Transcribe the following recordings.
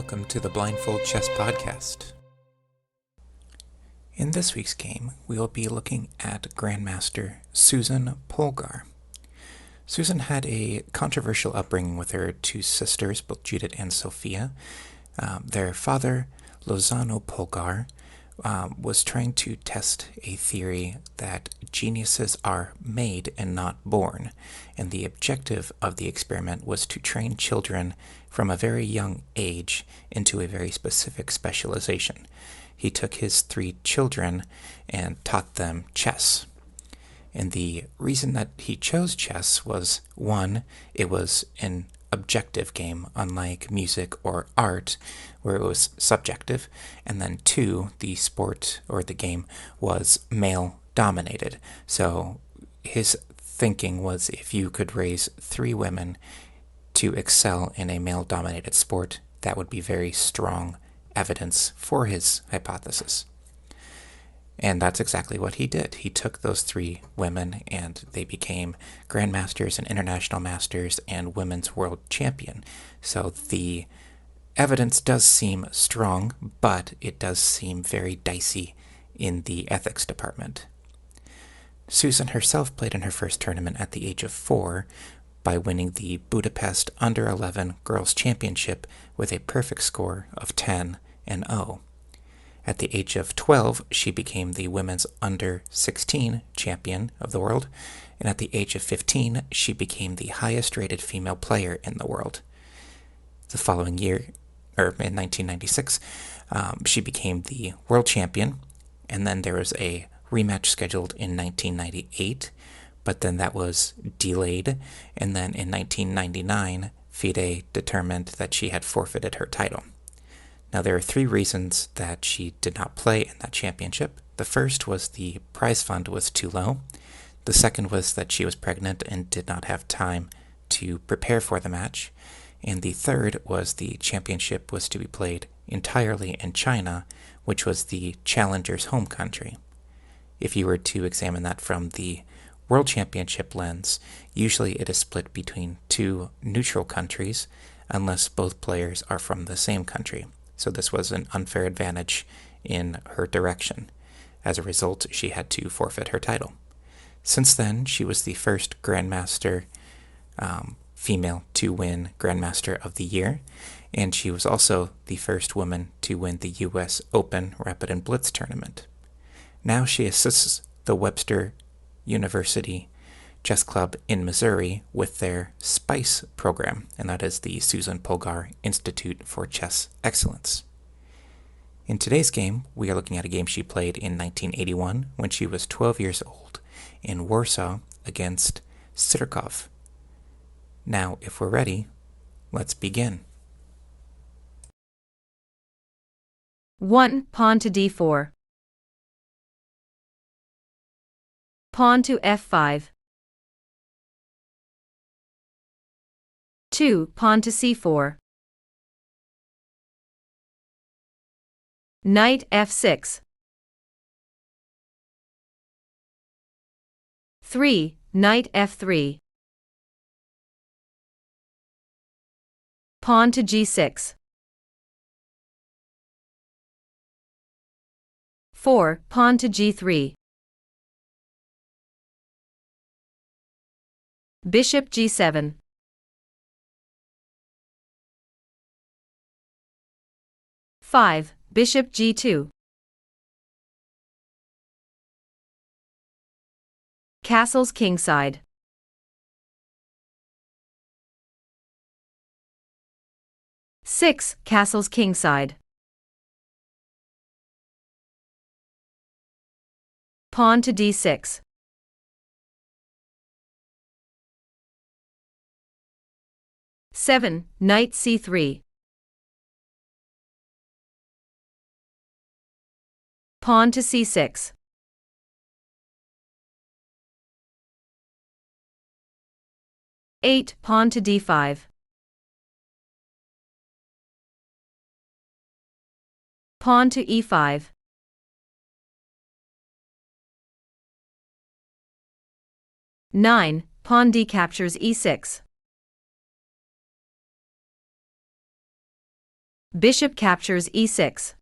welcome to the Blindfold Chess Podcast. In this week's game, we will be looking at Grandmaster Susan Polgar. Susan had a controversial upbringing with her two sisters, both Judith and Sophia. Their father, Lozano Polgar, was trying to test a theory that geniuses are made and not born, and the objective of the experiment was to train children from a very young age into a very specific specialization. He took his three children and taught them chess. And the reason that he chose chess was, one, it was an objective game, unlike music or art, where it was subjective, and then two, the sport or the game was male-dominated. So his thinking was if you could raise three women to excel in a male-dominated sport, that would be very strong evidence for his hypothesis. And that's exactly what he did. He took those three women and they became grandmasters and international masters and women's world champion. So the evidence does seem strong, but it does seem very dicey in the ethics department. Susan herself played in her first tournament at the age of 4 by winning the Budapest Under-11 Girls' Championship with a perfect score of 10-0. At the age of 12, she became the women's under-16 champion of the world, and at the age of 15, she became the highest-rated female player in the world. The following year, in 1996, she became the world champion, and then there was a rematch scheduled in 1998, but then that was delayed, and then in 1999, FIDE determined that she had forfeited her title. Now, there are 3 reasons that she did not play in that championship. The first was the prize fund was too low. The second was that she was pregnant and did not have time to prepare for the match. And the third was the championship was to be played entirely in China, which was the challenger's home country. If you were to examine that from the World Championship lens, usually it is split between 2 neutral countries, unless both players are from the same country. So this was an unfair advantage in her direction. As a result, she had to forfeit her title. Since then, she was the first Grandmaster female to win Grandmaster of the Year, and she was also the first woman to win the U.S. Open Rapid and Blitz tournament. Now she assists the Webster University Chess Club in Missouri with their SPICE program, and that is the Susan Polgar Institute for Chess Excellence. In today's game, we are looking at a game she played in 1981 when she was 12 years old in Warsaw against Cirakov. Now, if we're ready, let's begin. 1. Pawn to d4. Pawn to f5. 2. Pawn to c4. Knight f6. 3. Knight f3. Pawn to g6. 4. Pawn to g3. Bishop g7. Bishop g2. Castles kingside. 6. Castles kingside. Pawn to d6. 7. Knight c3. Pawn to c6. 8. Pawn to d5. Pawn to e5. Nine. Pawn d captures e6. Bishop captures e6.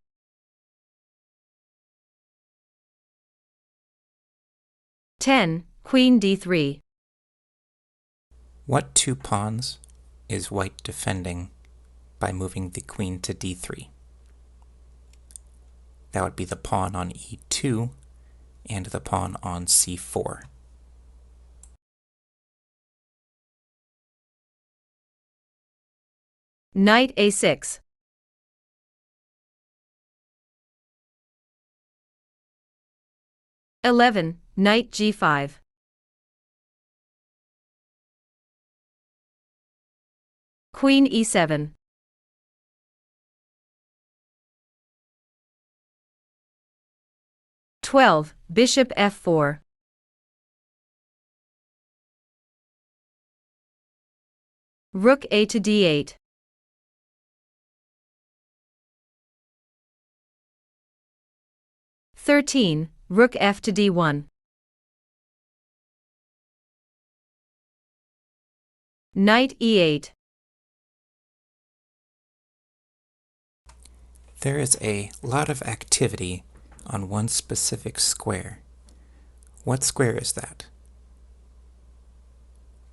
10. Queen d3. What two pawns is white defending by moving the queen to d3? That would be the pawn on e2 and the pawn on c4. Knight a6. 11. Knight g5. Queen e7. 12. Bishop f4. Rook a to d8. 13. Rook f to d1. Knight e8. There is a lot of activity on one specific square. What square is that?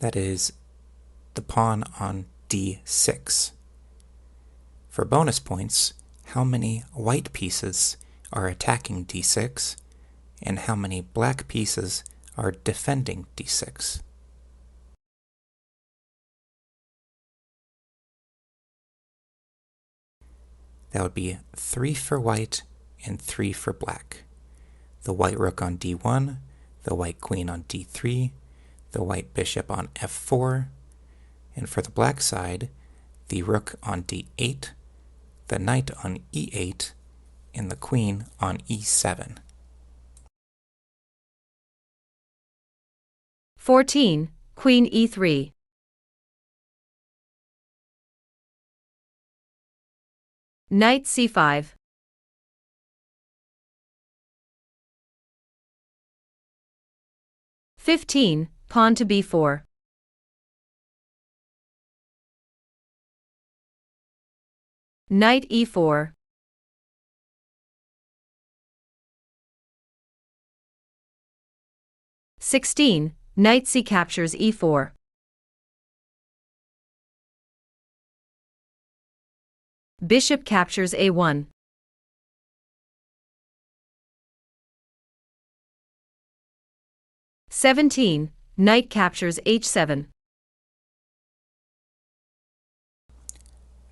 That is the pawn on d6. For bonus points, how many white pieces are attacking d6 and how many black pieces are defending d6? That would be 3 for white and 3 for black. The white rook on d1, the white queen on d3, the white bishop on f4, and for the black side, the rook on d8, the knight on e8, and the queen on e7. 14. Queen e3. Knight c5. 15. Pawn to b4. Knight e4. 16. Knight c captures e4. Bishop captures a1. 17. Knight captures h7.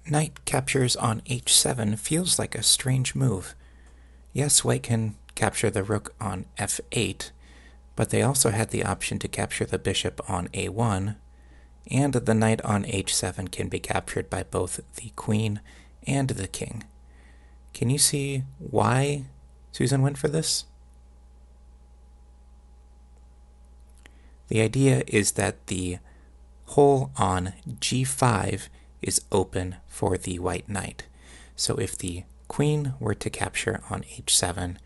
Knight captures on h7 feels like a strange move. Yes, white can capture the rook on f8, but they also had the option to capture the bishop on a1, and the knight on h7 can be captured by both the queen and the king. Can you see why Susan went for this? The idea is that the hole on g5 is open for the white knight. So if the queen were to capture on h7,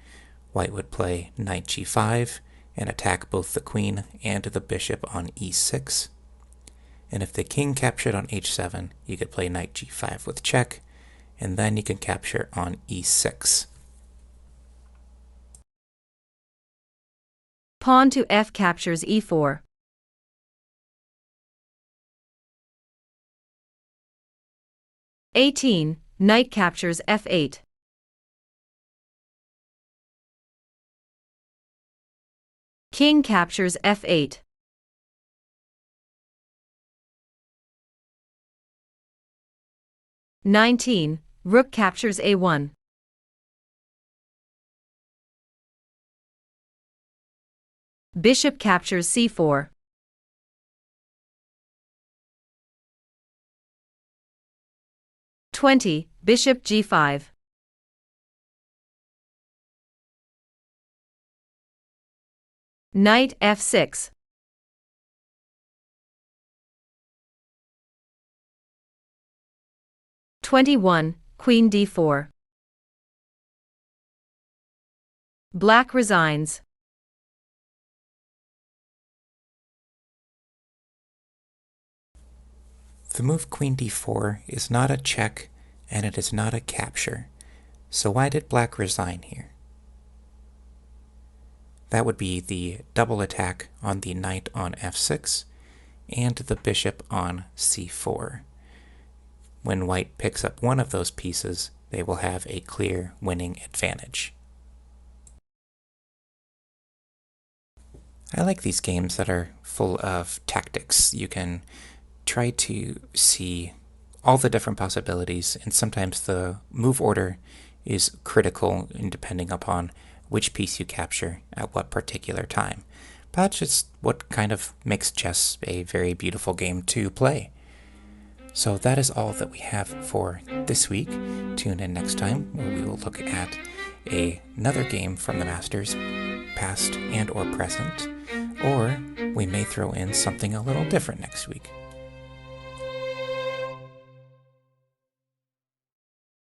white would play knight g5 and attack both the queen and the bishop on e6. And if the king captured on h7, you could play knight g5 with check, and then you can capture on e6. Pawn to f captures e4. 18. Knight captures f8. King captures f8. 19. Rook captures a1. Bishop captures c4. 20. Bishop g5. Knight f6. 21. Queen d4. Black resigns. The move queen d4 is not a check and it is not a capture. So why did black resign here? That would be the double attack on the knight on f6 and the bishop on c4. When white picks up one of those pieces, they will have a clear winning advantage. I like these games that are full of tactics. You can try to see all the different possibilities, and sometimes the move order is critical in depending upon which piece you capture at what particular time. But that's just what kind of makes chess a very beautiful game to play. So that is all that we have for this week. Tune in next time where we will look at another game from the Masters, past and or present, or we may throw in something a little different next week.